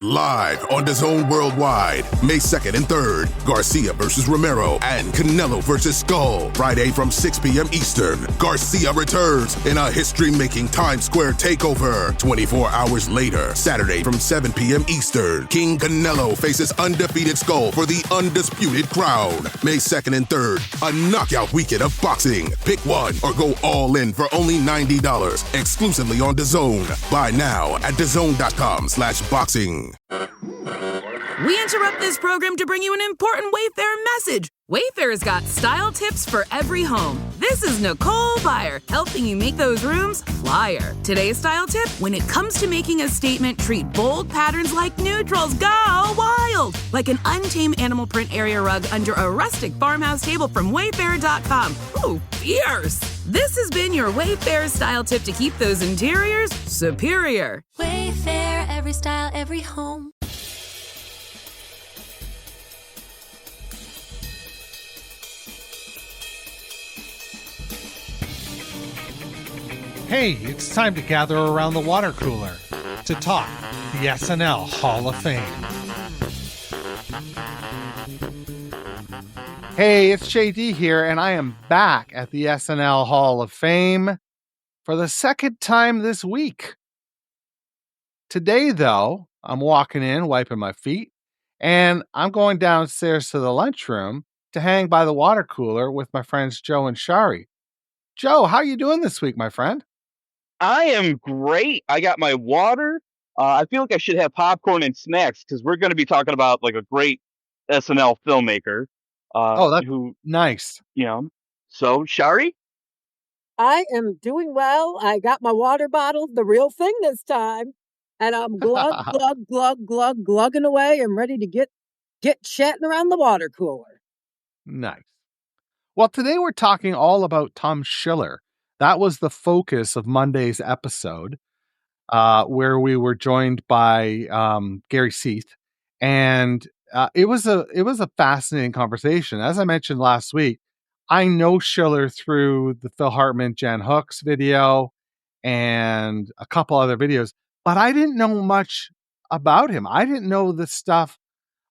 Live on DAZN Worldwide, May 2nd and 3rd, Garcia versus Romero and Canelo versus Skull. Friday from 6 p.m. Eastern, Garcia returns in a history-making Times Square takeover. 24 hours later, Saturday from 7 p.m. Eastern, King Canelo faces undefeated Skull for the undisputed crown. May 2nd and 3rd, a knockout weekend of boxing. Pick one or go all in for only $90, exclusively on DAZN. Buy now at DAZN.com/boxing. We interrupt this program to bring you an important Wayfair message. Wayfair's got style tips for every home. This is Nicole Byer, helping you make those rooms flyer. Today's style tip: when it comes to making a statement, treat bold patterns like neutrals. Go wild! Like an untamed animal print area rug under a rustic farmhouse table from Wayfair.com. Ooh, fierce! This has been your Wayfair style tip to keep those interiors superior. Wayfair, every style, every home. Hey, it's time to gather around the water cooler to talk the SNL Hall of Fame. Hey, it's JD here, and I am back at the SNL Hall of Fame for the second time this week. Today, though, I'm walking in, wiping my feet, and I'm going downstairs to the lunchroom to hang by the water cooler with my friends Joe and Shari. Joe, how you doing this week, my friend? I am great. I got my water. I feel like I should have popcorn and snacks because we're going to be talking about like a great SNL filmmaker. That's who, nice. So Shari? I am doing well. I got my water bottle, the real thing this time. And I'm glugging away. I'm ready to get chatting around the water cooler. Nice. Well, today we're talking all about Tom Schiller. That was the focus of Monday's episode, where we were joined by Gary Seith, and it was a fascinating conversation. As I mentioned last week, I know Schiller through the Phil Hartman, Jan Hooks video, and a couple other videos, but I didn't know much about him. I didn't know the stuff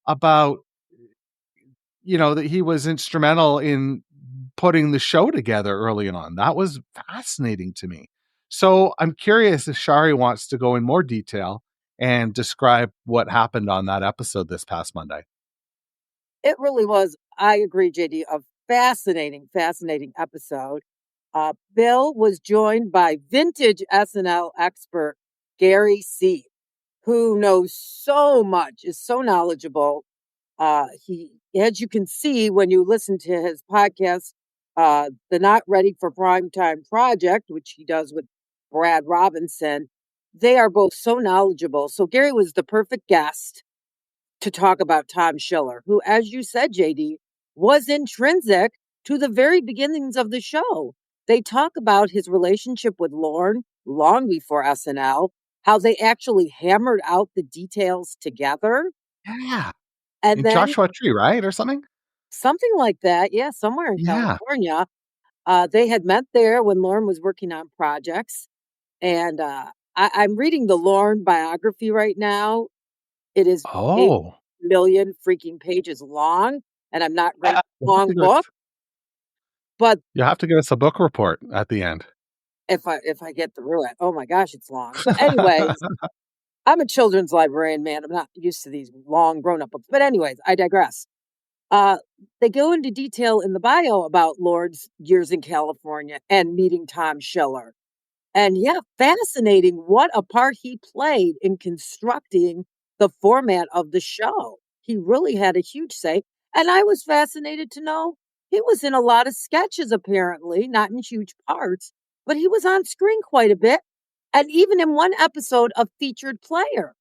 about, that he was instrumental in putting the show together early on. That was fascinating to me. So I'm curious if Shari wants to go in more detail and describe what happened on that episode this past Monday. It really was, I agree, JD, a fascinating episode. Bill was joined by vintage SNL expert Gary Seith, who knows so much, is so knowledgeable. He, as you can see when you listen to his podcast, the Not Ready for Primetime Project, which he does with Brad Robinson, they are both so knowledgeable. So Gary was the perfect guest to talk about Tom Schiller, who, as you said, JD, was intrinsic to the very beginnings of the show. They talk about his relationship with Lorne long before SNL, how they actually hammered out the details together. Yeah. And in then Joshua Tree, right? Or something? Something like that. Yeah, somewhere in California. They had met there when Lorne was working on projects. And I'm reading the Lorne biography right now. It is 8 million freaking pages long. And I'm not reading a long book. But you have to give us a book report at the end. If I get through it. Oh my gosh, it's long. But anyways, I'm a children's librarian, man. I'm not used to these long grown-up books. But anyways, I digress. They go into detail in the bio about Lorne's years in California and meeting Tom Schiller. And yeah, fascinating what a part he played in constructing the format of the show. He really had a huge say. And I was fascinated to know he was in a lot of sketches, apparently, not in huge parts, but he was on screen quite a bit. And even in one episode, a featured player.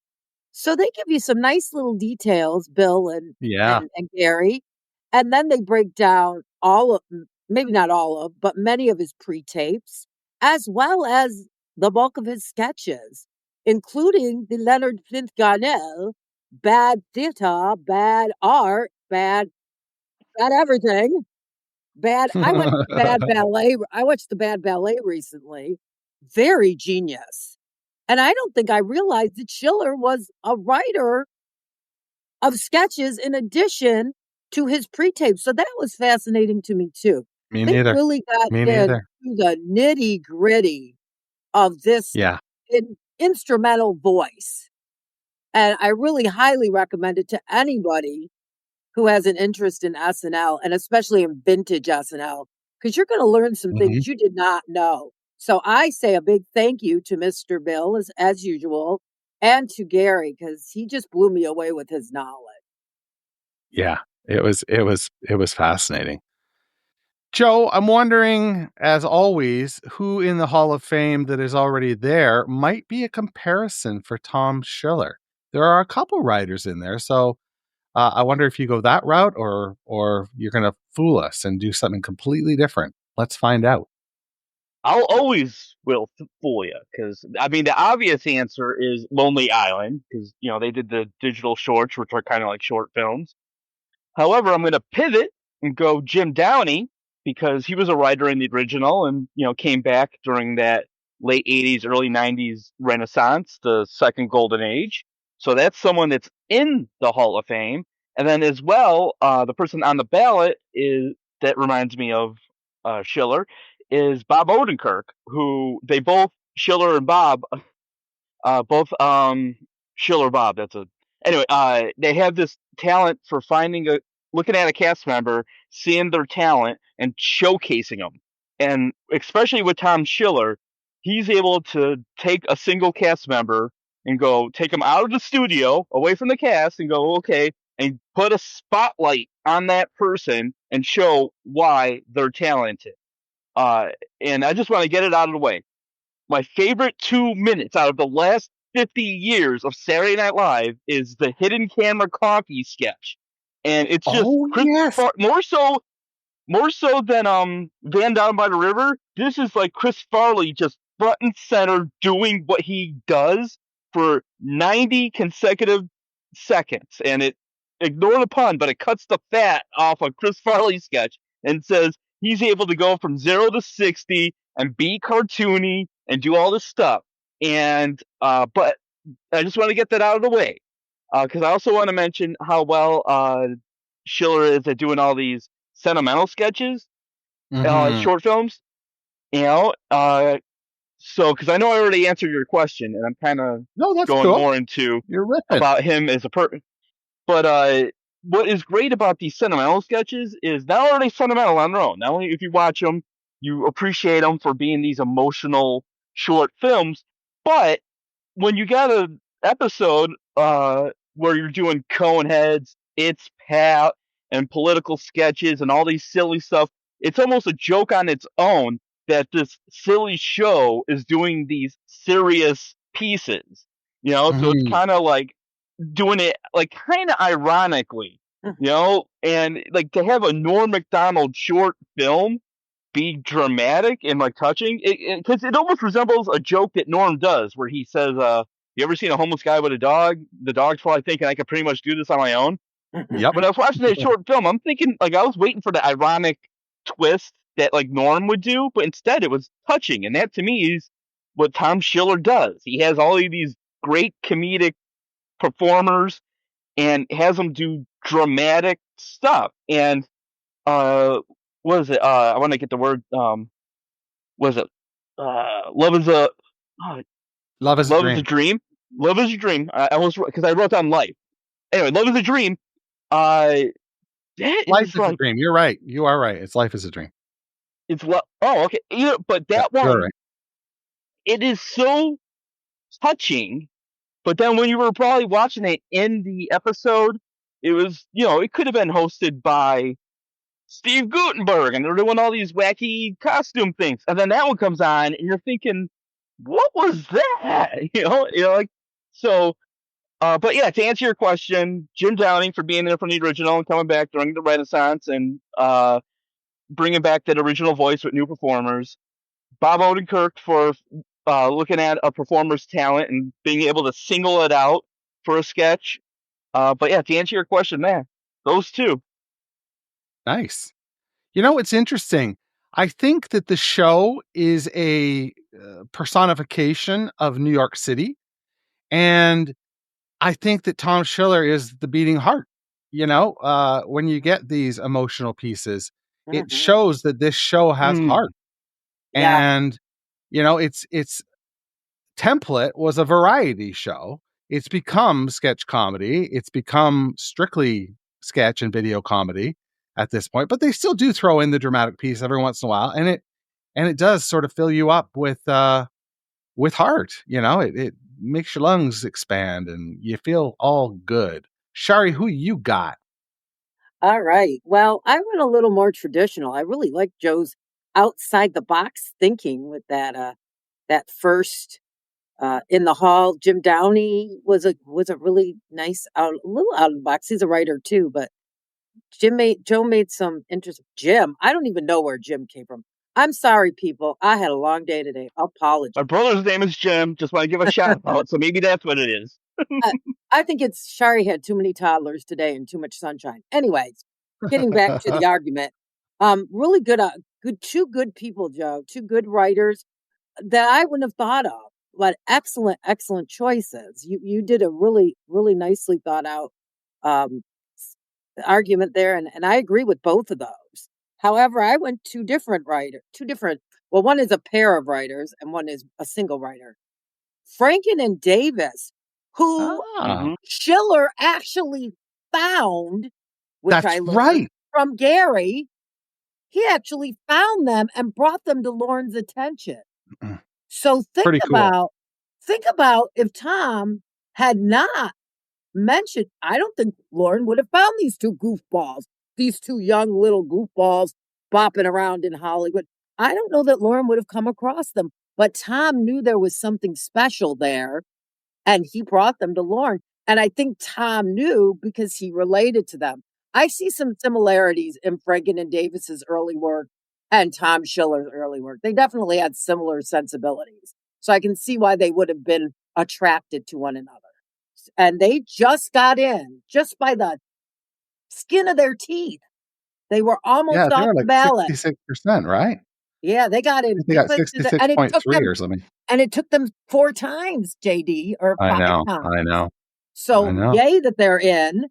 So they give you some nice little details, Bill and Gary. And then they break down maybe not all of, but many of his pre-tapes, as well as the bulk of his sketches, including the Leonard Flint Garnell, bad theater, bad art, bad everything. I watched the Bad Ballet recently. Very genius. And I don't think I realized that Schiller was a writer of sketches in addition to his pre-tape. So that was fascinating to me too. Me They neither. really got Me into neither. the nitty-gritty of this Yeah. instrumental voice. And I really highly recommend it to anybody who has an interest in SNL, and especially in vintage SNL, because you're going to learn some Mhm. things you did not know. So I say a big thank you to Mr. Bill, as usual, and to Gary, because he just blew me away with his knowledge. Yeah. It was fascinating. Joe, I'm wondering, as always, who in the Hall of Fame that is already there might be a comparison for Tom Schiller. There are a couple writers in there, so I wonder if you go that route or you're going to fool us and do something completely different. Let's find out. I'll always will fool you because I mean the obvious answer is Lonely Island because they did the digital shorts which are kind of like short films. However, I'm going to pivot and go Jim Downey because he was a writer in the original and came back during that late 80s, early 90s Renaissance, the second golden age. So that's someone that's in the Hall of Fame. And then as well, the person on the ballot is that reminds me of Schiller is Bob Odenkirk, who they both Schiller and Bob both Schiller Bob. That's a anyway. They have this talent for looking at a cast member, seeing their talent, and showcasing them. And especially with Tom Schiller, he's able to take a single cast member and take them out of the studio, away from the cast, and go okay, and put a spotlight on that person and show why they're talented. And I just want to get it out of the way. My favorite 2 minutes out of the last 50 years of Saturday Night Live is the hidden camera coffee sketch. And it's just Oh, yes. more so than Van Down by the River. This is like Chris Farley just front and center doing what he does for 90 consecutive seconds. And ignore the pun, but it cuts the fat off a Chris Farley sketch and says he's able to go from 0 to 60 and be cartoony and do all this stuff. And but I just want to get that out of the way because I also want to mention how well Schiller is at doing all these sentimental sketches, Mhm. short films. So because I know I already answered your question, and I'm kind of No, that's going cool. more into You're ripping. about him as a person. But what is great about these sentimental sketches is not only are they sentimental on their own. Not only if you watch them, you appreciate them for being these emotional short films, but when you got an episode where you're doing cone heads, it's Pat, and political sketches and all these silly stuff, it's almost a joke on its own that this silly show is doing these serious pieces. So it's Mhm. kind of like doing it like kind of ironically, and like to have a Norm Macdonald short film be dramatic and like touching because it almost resembles a joke that Norm does where he says, you ever seen a homeless guy with a dog? The dog's probably thinking I could pretty much do this on my own. Yep. When I was watching that short film, I'm thinking like I was waiting for the ironic twist that like Norm would do, but instead it was touching, and that to me is what Tom Schiller does. He has all of these great comedic performers and has them do dramatic stuff. And what is it? I want to get the word. Was it? Love is a Love is a love is dream. a dream. Love is a dream. I almost because I wrote down life. Anyway, love is a dream. That Life is is a like dream. You're right. You are right. It's life is a dream. it's love. Oh, okay. But Yeah, that you're one, right. it is so touching. But then when you were probably watching it in the episode, it was it could have been hosted by Steve Guttenberg, and they're doing all these wacky costume things, and then that one comes on, and you're thinking, "What was that?" Like so. But yeah, to answer your question, Jim Downing for being there from the original and coming back during the Renaissance and bringing back that original voice with new performers. Bob Odenkirk for looking at a performer's talent and being able to single it out for a sketch. But yeah, to answer your question, there, those two. Nice. It's interesting. I think that the show is personification of New York City. And I think that Tom Schiller is the beating heart. When you get these emotional pieces, it Mhm. shows that this show has heart. Yeah. And, its template was a variety show. It's become sketch comedy. It's become strictly sketch and video comedy at this point, but they still do throw in the dramatic piece every once in a while. And it does sort of fill you up with heart. It makes your lungs expand and you feel all good. Shari, who you got? All right. Well, I went a little more traditional. I really like Joe's outside the box thinking with that first in the hall. Jim Downey was a really nice a little out of the box. He's a writer too, but Joe made some interesting. Jim, I don't even know where Jim came from. I'm sorry, people. I had a long day today. Apologies. My brother's name is Jim. Just want to give a shout out. So maybe that's what it is. I think it's Shari had too many toddlers today and too much sunshine. Anyways, getting back to the argument, really two good people, Joe, two good writers that I wouldn't have thought of, but excellent choices. You did a really nicely thought out um, argument there, and I agree with both of those. However, I went two different. Well, one is a pair of writers, and one is a single writer. Franken and Davis, who Mhm. Schiller actually found, which That's I learned right. from Gary. He actually found them and brought them to Lauren's attention. Mm. So Pretty cool. think about if Tom had not mentioned, I don't think Lauren would have found these two goofballs, these two young little goofballs bopping around in Hollywood. I don't know that Lauren would have come across them, but Tom knew there was something special there and he brought them to Lauren. And I think Tom knew because he related to them. I see some similarities in Franken and Davis's early work and Tom Schiller's early work. They definitely had similar sensibilities. So I can see why they would have been attracted to one another. And they just got in just by the skin of their teeth. They were Yeah, almost they off were the like ballot. 66%, right? Yeah, they got I in think they deep got into and it took 66.3 them or something. and it took them 4 times, JD, or I 5 know. times. I know. So I know. yay that they're in.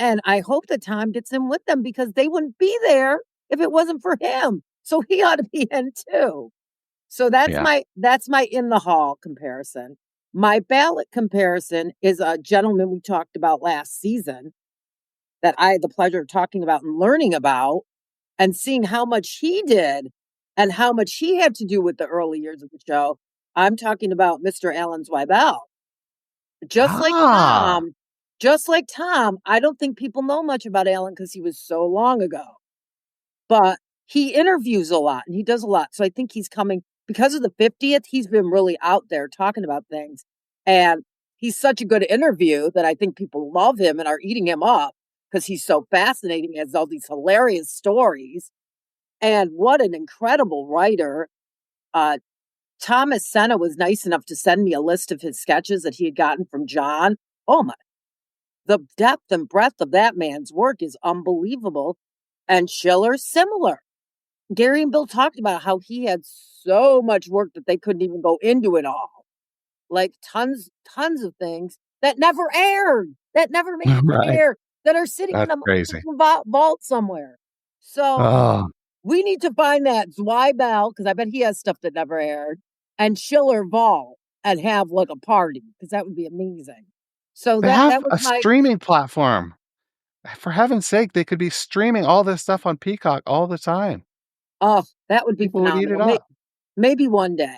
And I hope that Tom gets in with them because they wouldn't be there if it wasn't for him. So he ought to be in too. So Yeah. that's my in the hall comparison. My ballot comparison is a gentleman we talked about last season that I had the pleasure of talking about and learning about and seeing how much he did and how much he had to do with the early years of the show. I'm talking about Mr. Alan Zweibel. Just like Ah, Tom, just like Tom, I don't think people know much about Alan because he was so long ago. But he interviews a lot and he does a lot. So I think he's coming because of the 50th. He's been really out there talking about things. And he's such a good interview that I think people love him and are eating him up because he's so fascinating. He has all these hilarious stories. And what an incredible writer. Uh, Thomas Senna was nice enough to send me a list of his sketches that he had gotten from John. Oh my, the depth and breadth of that man's work is unbelievable. And Schiller, similar. Gary and Bill talked about how he had so much work that they couldn't even go into it all. Like tons of things that never aired, that never made it to right. air, that are sitting in That's a crazy. vault somewhere. So Oh, we need to find that Zweibel, because I bet he has stuff that never aired, and Schiller vault and have like a party, because that would be amazing. So they that have that was a my streaming platform. For heaven's sake, they could be streaming all this stuff on Peacock all the time. oh, that would be People would eat it phenomenal. up. Maybe one day.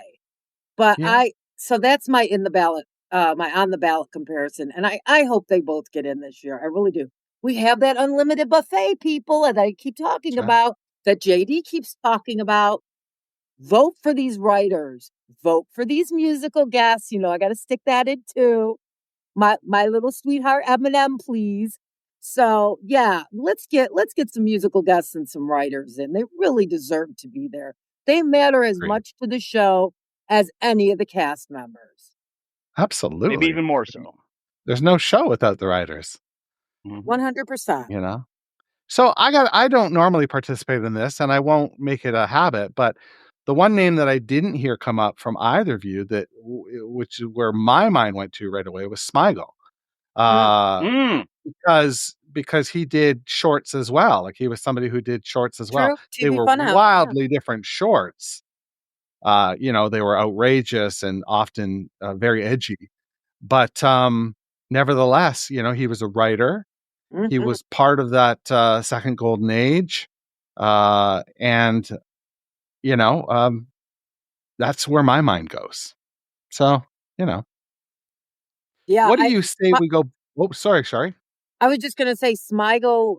But Yeah. so that's my in the ballot, my on the ballot comparison. And I hope they both get in this year. I really do. We have that unlimited buffet, people, that I keep talking That's right. about, that JD keeps talking about. Vote for these writers. Vote for these musical guests. I got to stick that in too. My little sweetheart Eminem, please. So yeah, let's get some musical guests and some writers in. They really deserve to be there. They matter as Agreed. much to the show as any of the cast members. Absolutely. Maybe even more so. There's no show without the writers, 100%. you know? So I don't normally participate in this and I won't make it a habit, but The one name that I didn't hear come up from either of you which is where my mind went to right away was Smigel. Because he did shorts as well. Like he was somebody who did shorts as well. True. They TV were Funhouse. wildly different shorts. They were outrageous and often very edgy. But nevertheless, he was a writer. He Mhm. was part of that second golden age. And that's where my mind goes. So, Yeah. what do you say we go? Oh, sorry, Shari. I was just going to say Smigel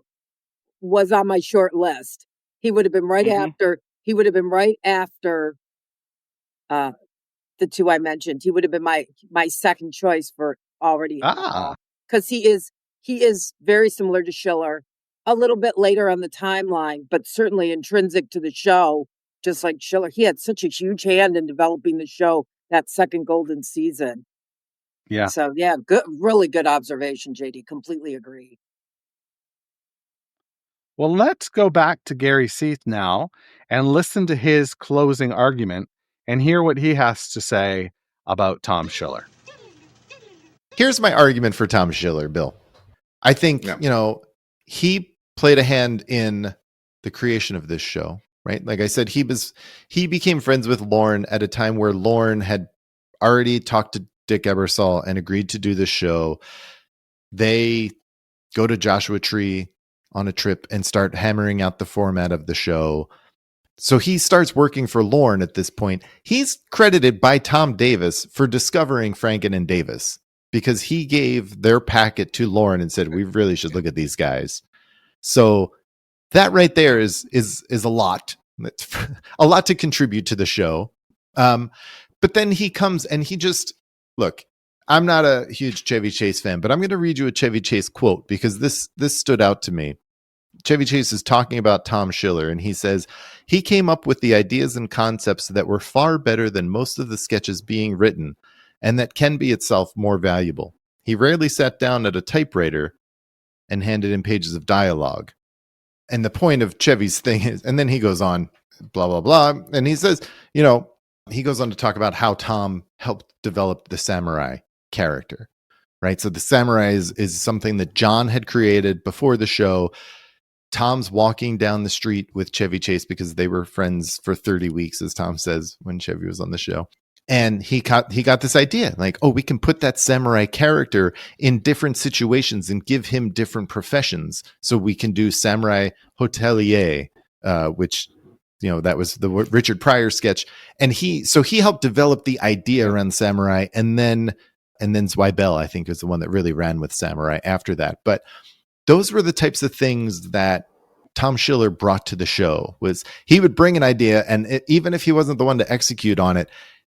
was on my short list. He would have been right after. He would have been right after the two I mentioned. He would have been my second choice for already because he is very similar to Schiller, a little bit later on the timeline, but certainly intrinsic to the show. Just like Schiller, he had such a huge hand in developing the show that second golden season. Yeah. So yeah, good, really good observation, JD. Completely agree. Well, let's go back to Gary Seith now and listen to his closing argument and hear what he has to say about Tom Schiller. Here's my argument for Tom Schiller, Bill. I think, he played a hand in the creation of this show, right? Like I said, he became friends with Lorne at a time where Lorne had already talked to Dick Ebersol and agreed to do the show. They go to Joshua Tree on a trip and start hammering out the format of the show. So he starts working for Lorne at this point. He's credited by Tom Davis for discovering Franken and Davis because he gave their packet to Lorne and said, we really should look at these guys. So that right there is a lot. It's a lot to contribute to the show. But then he comes and he just, look, I'm not a huge Chevy Chase fan, but I'm going to read you a Chevy Chase quote because this stood out to me. Chevy Chase is talking about Tom Schiller, and he says, he came up with the ideas and concepts that were far better than most of the sketches being written, and that can be itself more valuable. He rarely sat down at a typewriter and handed in pages of dialogue. And the point of Chevy's thing is, and then he goes on, blah, blah, blah, and he says, he goes on to talk about how Tom helped develop the samurai character, right? So the samurai is something that John had created before the show. Tom's walking down the street with Chevy Chase because they were friends for 30 weeks, as Tom says when Chevy was on the show. And he got this idea like, we can put that samurai character in different situations and give him different professions. So we can do samurai hotelier, which, that was the Richard Pryor sketch. And he helped develop the idea around samurai. And then Zweibel, I think, is the one that really ran with samurai after that. But those were the types of things that Tom Schiller brought to the show. Was he would bring an idea, and even if he wasn't the one to execute on it,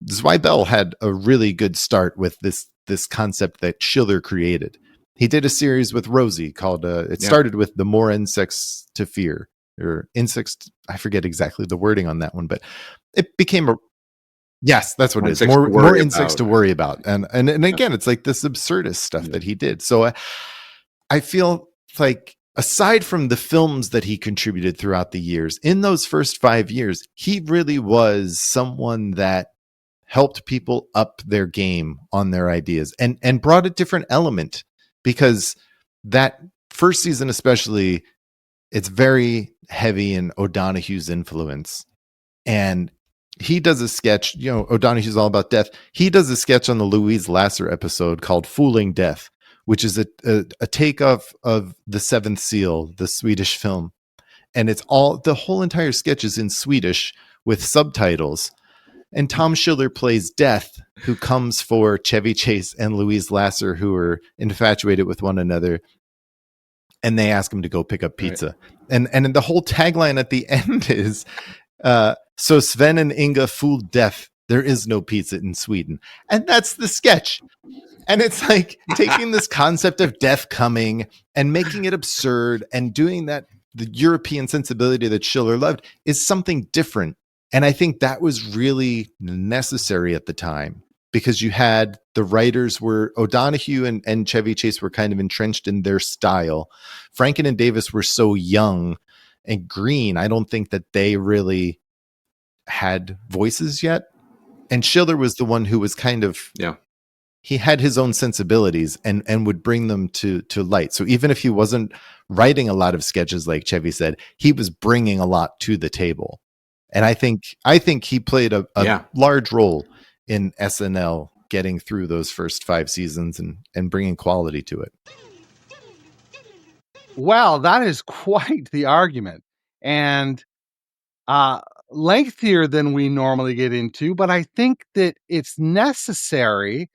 Zweibel had a really good start with this concept that Schiller created. He did a series with Rosie called started with The More Insects to Fear, or Insects. I forget exactly the wording on that one, but it became yes, that's what it is. More insects to worry about. And again, it's like this absurdist stuff that he did. So I feel like aside from the films that he contributed throughout the years, in those first 5 years, he really was someone that helped people up their game on their ideas and brought a different element, because that first season especially, it's very heavy in O'Donoghue's influence. And he does a sketch, O'Donoghue's all about death. He does a sketch on the Louise Lasser episode called Fooling Death, which is a takeoff of The Seventh Seal, the Swedish film. And the whole entire sketch is in Swedish with subtitles. And Tom Schiller plays Death, who comes for Chevy Chase and Louise Lasser, who are infatuated with one another. And they ask him to go pick up pizza. Right. And the whole tagline at the end is, so Sven and Inga fooled Death. There is no pizza in Sweden. And that's the sketch. And it's like taking this concept of death coming and making it absurd and doing that. The European sensibility that Schiller loved is something different. And I think that was really necessary at the time, because you had the writers were O'Donoghue and Chevy Chase were kind of entrenched in their style. Franken and Davis were so young and green. I don't think that they really had voices yet. And Schiller was the one who was kind of, he had his own sensibilities and would bring them to light. So even if he wasn't writing a lot of sketches, like Chevy said, he was bringing a lot to the table. And I think he played a large role in SNL getting through those first 5 seasons and bringing quality to it. Well, that is quite the argument, and lengthier than we normally get into, but I think that it's necessary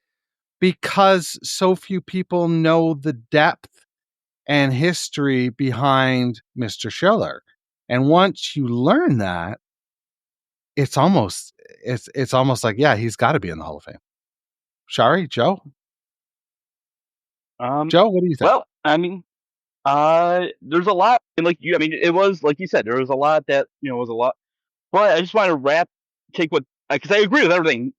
because so few people know the depth and history behind Mr. Schiller. And once you learn that, it's almost like, yeah, he's got to be in the Hall of Fame. Shari, Joe? Joe, what do you think? Well, I mean, there's a lot, and it was like you said, there was a lot that was a lot. But I just want to take what, because I agree with everything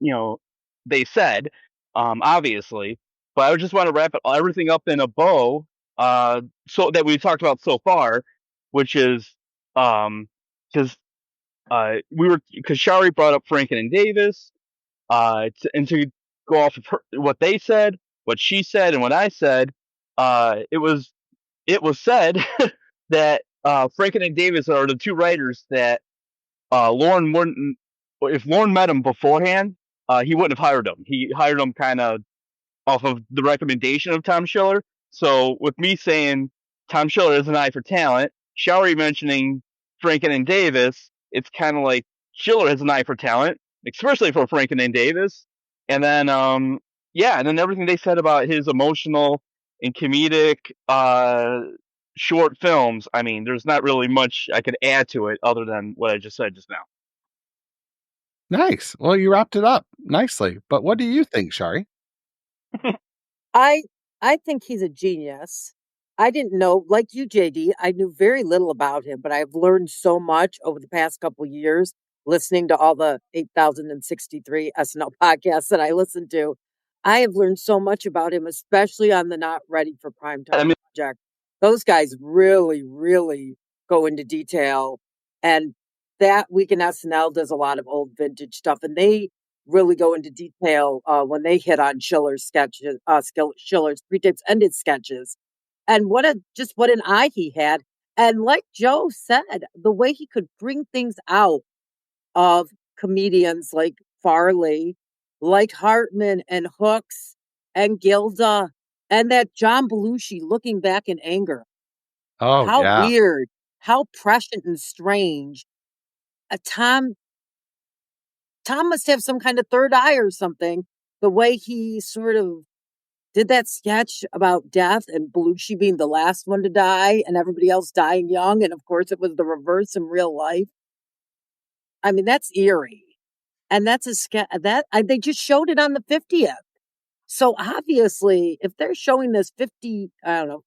they said, obviously. But I just want to wrap everything up in a bow, so that we talked about so far, which is because Shari brought up Franken and Davis, and to go off of what they said, what she said, and what I said, it was said that Franken and Davis are the two writers that Lorne wouldn't, if Lorne met him beforehand, he wouldn't have hired him. He hired him kind of off of the recommendation of Tom Schiller. So with me saying Tom Schiller has an eye for talent, Shari mentioning Franken and Davis, it's kind of like Schiller has an eye for talent, especially for Franken and Davis. And then, and then everything they said about his emotional and comedic short films. I mean, there's not really much I could add to it other than what I just said just now. Nice. Well, you wrapped it up nicely. But what do you think, Shari? I think he's a genius. I didn't know, like you, JD, I knew very little about him, but I've learned so much over the past couple of years listening to all the 8,063 SNL podcasts that I listened to. I have learned so much about him, especially on the Not Ready for Primetime project. Those guys really, really go into detail. And that week in SNL does a lot of old vintage stuff. And they really go into detail when they hit on Schiller's sketches, Schiller's pre-tapes ended sketches. And what an eye he had. And like Joe said, the way he could bring things out of comedians like Farley, like Hartman and Hooks and Gilda, and that John Belushi looking back in anger. Oh, how weird, how prescient and strange. Tom must have some kind of third eye or something. The way he sort of did that sketch about death and Belushi being the last one to die and everybody else dying young. And of course, it was the reverse in real life. I mean, that's eerie. And that's a sketch they just showed it on the 50th. So obviously, if they're showing this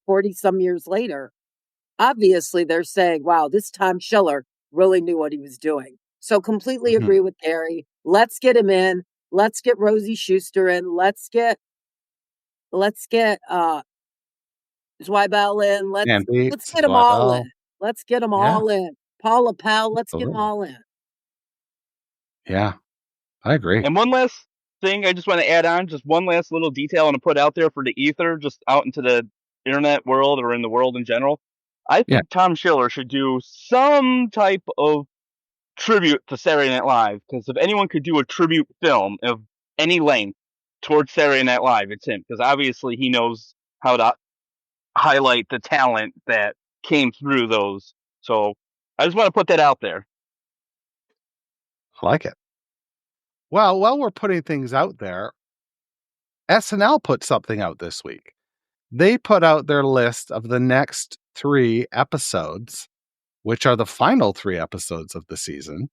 40 some years later, obviously they're saying, wow, this Tom Schiller really knew what he was doing. So completely agree with Gary. Let's get him in. Let's get Rosie Schuster in. Let's get Zweibel in. Let's get them all in. Let's get them all in. Paula Pell, let's get them all in. Yeah, I agree. And one last thing I just want to add on, just one last little detail I want to put out there for the ether, just out into the internet world or in the world in general. I think Tom Schiller should do some type of tribute to Saturday Night Live, because if anyone could do a tribute film of any length towards Saturday Night Live, it's him, because obviously he knows how to highlight the talent that came through those. So I just want to put that out there. I like it. Well, while we're putting things out there, SNL put something out this week. They put out their list of the next 3 episodes, which are the final 3 episodes of the season.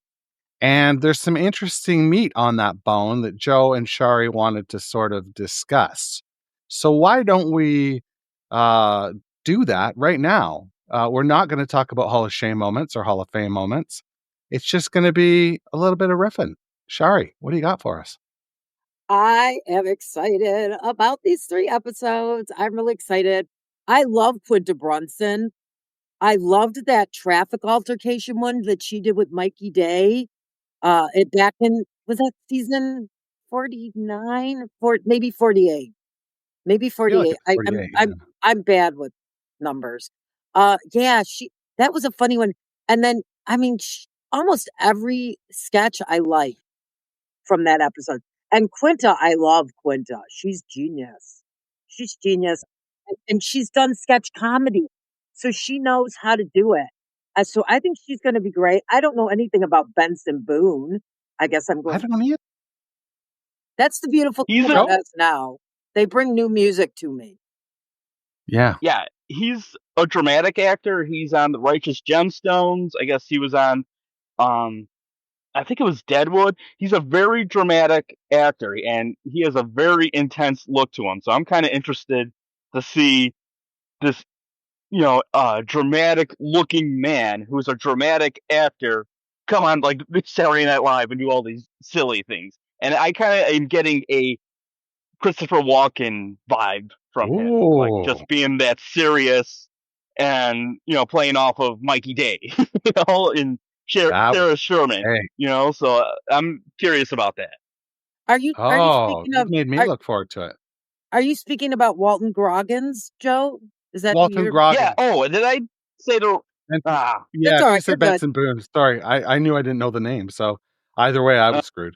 And there's some interesting meat on that bone that Joe and Shari wanted to sort of discuss. So why don't we do that right now? We're not going to talk about Hall of Shame moments or Hall of Fame moments. It's just going to be a little bit of riffing. Shari, what do you got for us? I am excited about these 3 episodes. I'm really excited. I love Quinta Brunson. I loved that traffic altercation one that she did with Mikey Day. It back in, was that season 49? Maybe 48. Maybe I feel like 48. it's 48. Yeah. I'm bad with numbers. Yeah, that was a funny one. And then, I mean, almost every sketch I like from that episode. And Quinta, I love Quinta. She's genius. She's genius. And she's done sketch comedy. So she knows how to do it. So I think she's going to be great. I don't know anything about Benson Boone. I guess I'm I going. don't either. That's the beautiful thing He's a- about us now. They bring new music to me. Yeah. Yeah, he's a dramatic actor. He's on the Righteous Gemstones. I guess he was on, I think it was Deadwood. He's a very dramatic actor, and he has a very intense look to him. So I'm kind of interested to see this, dramatic looking man who's a dramatic actor come on like Saturday Night Live and do all these silly things. And I kind of am getting a Christopher Walken vibe from him, like Ooh. just being that serious and playing off of Mikey Day, and Sarah Sherman, Hey. So I'm curious about that. Are you Oh, speaking you of? made me look forward to it. Are you speaking about Walton Goggins, Joe? Is that who Walton you're? Goggins. Yeah. Oh, did I say the? Yeah, That's all you right. said You're good. Benson Boone. Sorry, I knew I didn't know the name, so either way, I was screwed.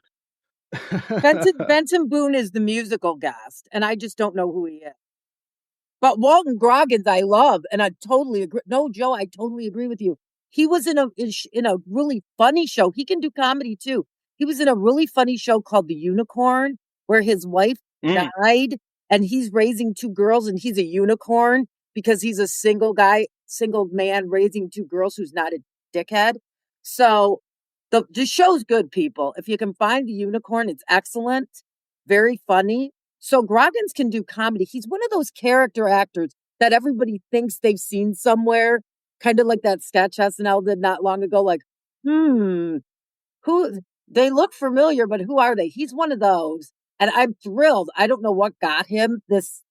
Benson Boone is the musical guest, and I just don't know who he is. But Walton Goggins, I love, and I totally agree. No, Joe, I totally agree with you. He was in a really funny show. He can do comedy too. He was in a really funny show called The Unicorn, where his wife died, and he's raising two girls, and he's a unicorn because he's a single man raising two girls who's not a dickhead. So the show's good, people. If you can find The Unicorn, it's excellent, very funny. So Goggins can do comedy. He's one of those character actors that everybody thinks they've seen somewhere, kind of like that sketch SNL did not long ago. Like, who? They look familiar, but who are they? He's one of those, and I'm thrilled. I don't know what got him this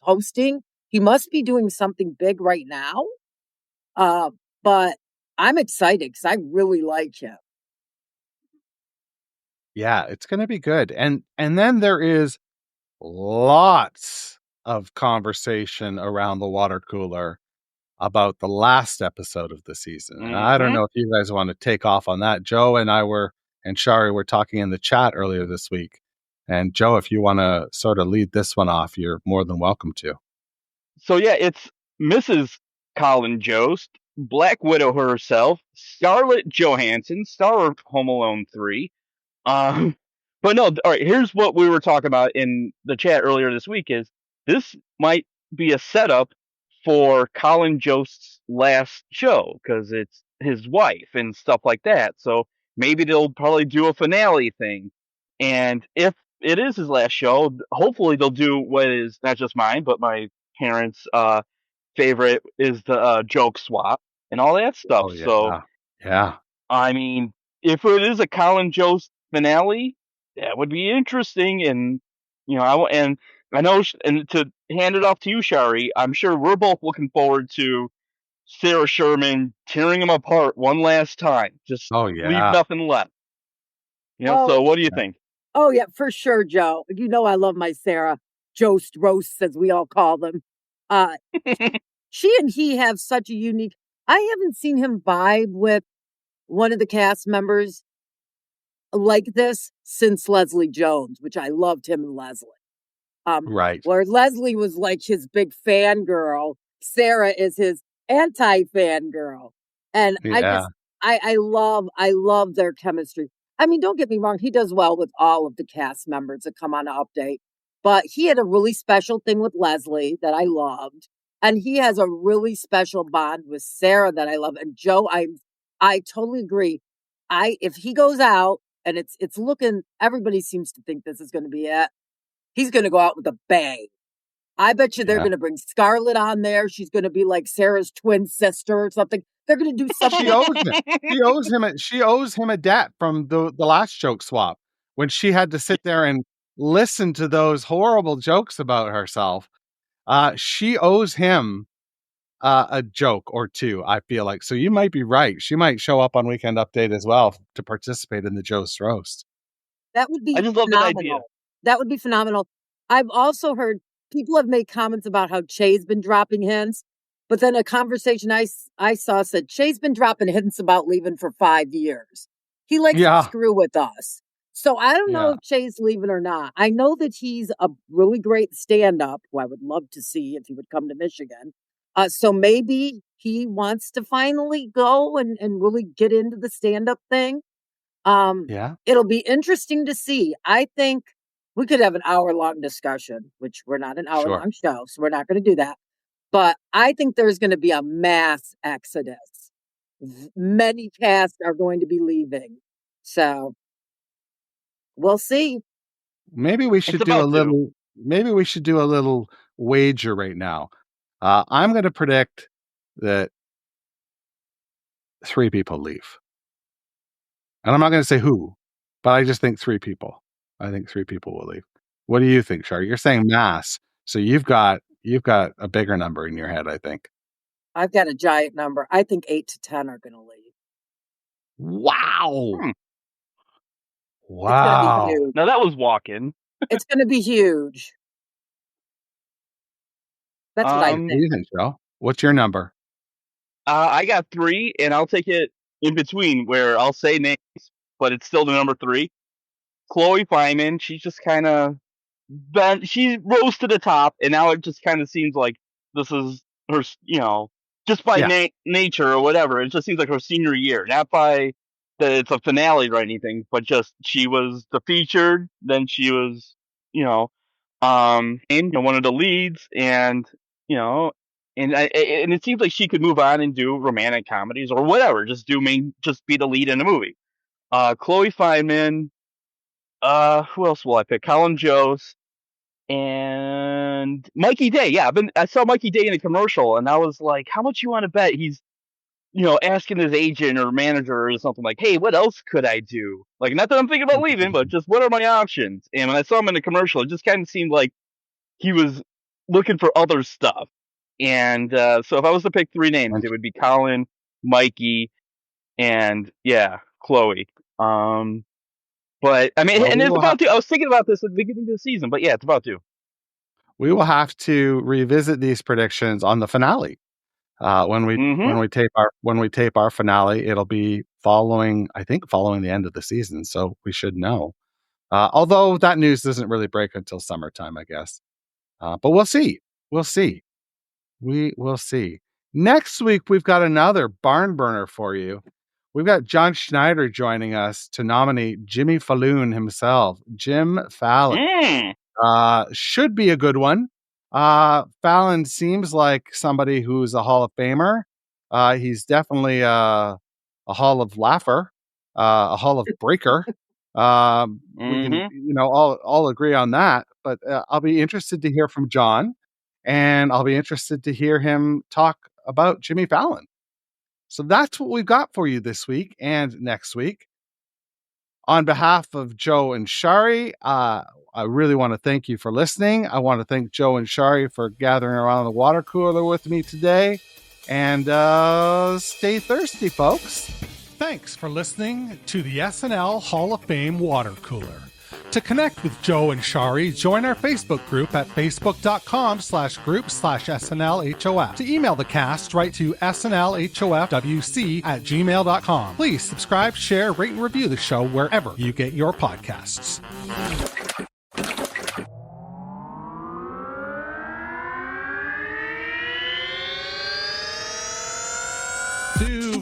hosting. He must be doing something big right now. But I'm excited because I really like him. Yeah, it's going to be good. And then there is lots of conversation around the water cooler about the last episode of the season. And I don't know if you guys want to take off on that. Joe and Shari were talking in the chat earlier this week. And Joe, if you want to sort of lead this one off, you're more than welcome to. So yeah, it's Mrs. Colin Jost, Black Widow herself, Scarlett Johansson, star of Home Alone 3. But no, all right, here's what we were talking about in the chat earlier this week is this might be a setup for Colin Jost's last show because it's his wife and stuff like that. So maybe they'll probably do a finale thing. And if it is his last show, hopefully they'll do what is not just mine, but my parents' favorite is the joke swap and all that stuff. Oh, yeah. So, yeah. I mean, if it is a Colin Jost finale, that would be interesting. And, I know, and to hand it off to you, Shari, I'm sure we're both looking forward to Sarah Sherman tearing them apart one last time. Just leave nothing left. So what do you think? Oh, yeah, for sure, Joe. You know I love my Sarah Jost roasts, as we all call them. She and he have such a unique... I haven't seen him vibe with one of the cast members like this since Leslie Jones, which I loved him and Leslie. Right. Where Leslie was like his big fangirl, Sarah is his anti-fangirl. And I love their chemistry. I mean, don't get me wrong, he does well with all of the cast members that come on to Update. But he had a really special thing with Leslie that I loved. And he has a really special bond with Sarah that I love. And Joe, I totally agree. If he goes out and it's looking, everybody seems to think this is going to be it. He's going to go out with a bang. I bet you they're going to bring Scarlett on there. She's going to be like Sarah's twin sister or something. They're going to do something. She owes him a debt from the last joke swap when she had to sit there and listen to those horrible jokes about herself. She owes him a joke or two, I feel like. So you might be right. She might show up on Weekend Update as well to participate in the Joe's Roast. That would be I just love that idea. phenomenal. That would be phenomenal. I've also heard people have made comments about how Che's been dropping hints, but then a conversation I saw said Che's been dropping hints about leaving for 5 years. He likes to screw with us. So I don't know if Che's leaving or not. I know that he's a really great stand-up, who I would love to see if he would come to Michigan. So maybe he wants to finally go and really get into the stand-up thing. It'll be interesting to see. I think we could have an hour-long discussion, which we're not an hour-long show, so we're not going to do that. But I think there's going to be a mass exodus. Many casts are going to be leaving. So we'll see. Maybe we should do a little. Maybe we should do a little wager right now. I'm going to predict that 3 people leave, and I'm not going to say who, but I just think 3 people. I think 3 people will leave. What do you think, Shari? You're saying mass, so you've got a bigger number in your head. I think I've got a giant number. I think 8 to 10 are going to leave. Wow. Wow. Now that was walking. It's going to be huge. That's what I think. What do you think, Joe? What's your number? I got 3, and I'll take it in between where I'll say names, but it's still the number 3. Chloe Fineman, she's just kind of she rose to the top, and now it just kind of seems like this is her, just by nature or whatever. It just seems like her senior year, not by that it's a finale or anything, but just she was the featured, then she was, one of the leads, and and it seems like she could move on and do romantic comedies or whatever, just be the lead in a movie. Chloe Fineman. Who else will I pick? Colin Jost and Mikey Day. Yeah, I saw Mikey Day in a commercial, and I was like, "How much you want to bet?" He's, asking his agent or manager or something like, "Hey, what else could I do?" Like, not that I'm thinking about leaving, but just what are my options? And when I saw him in the commercial, it just kind of seemed like he was looking for other stuff. And so if I was to pick 3 names, it would be Colin, Mikey, and Chloe. But I mean, and it's about to. I was thinking about this at the beginning of the season, but it's about to. We will have to revisit these predictions on the finale. When we tape our finale, it'll be following the end of the season, so we should know. Although that news doesn't really break until summertime, I guess. But we'll see. We will see. Next week we've got another barn burner for you. We've got John Schneider joining us to nominate Jimmy Fallon himself. Jim Fallon. Should be a good one. Fallon seems like somebody who's a Hall of Famer. He's definitely a Hall of Laugher, a Hall of Breaker. We can, all agree on that. But I'll be interested to hear from John, and I'll be interested to hear him talk about Jimmy Fallon. So that's what we've got for you this week and next week. On behalf of Joe and Shari, I really want to thank you for listening. I want to thank Joe and Shari for gathering around the water cooler with me today. And stay thirsty, folks. Thanks for listening to the SNL Hall of Fame Water Cooler. To connect with Joe and Shari, join our Facebook group at facebook.com/group/SNLHOF. To email the cast, write to snlhofwc@gmail.com. Please subscribe, share, rate, and review the show wherever you get your podcasts. To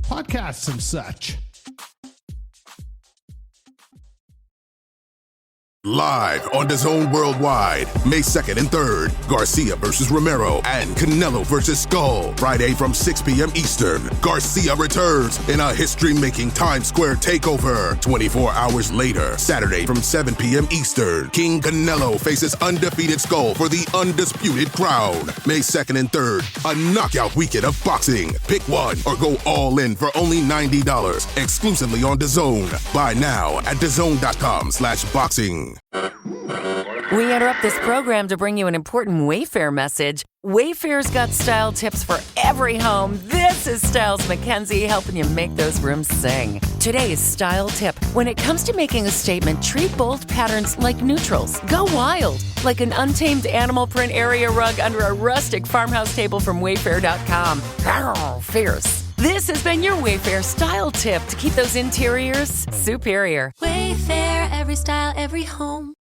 podcasts and such. Live on DAZN Worldwide, May 2nd and 3rd, Garcia versus Romero and Canelo versus Skull. Friday from 6 p.m. Eastern, Garcia returns in a history-making Times Square takeover. 24 hours later, Saturday from 7 p.m. Eastern, King Canelo faces undefeated Skull for the undisputed crown. May 2nd and 3rd, a knockout weekend of boxing. Pick one or go all in for only $90, exclusively on DAZN. Buy now at DAZN.com/boxing. We interrupt this program to bring you an important Wayfair message. Wayfair's got style tips for every home. This is Styles McKenzie helping you make those rooms sing. Today's style tip. When it comes to making a statement, treat bold patterns like neutrals. Go wild, like an untamed animal print area rug under a rustic farmhouse table from Wayfair.com. Arr, fierce. This has been your Wayfair style tip to keep those interiors superior. Wayfair, every style, every home.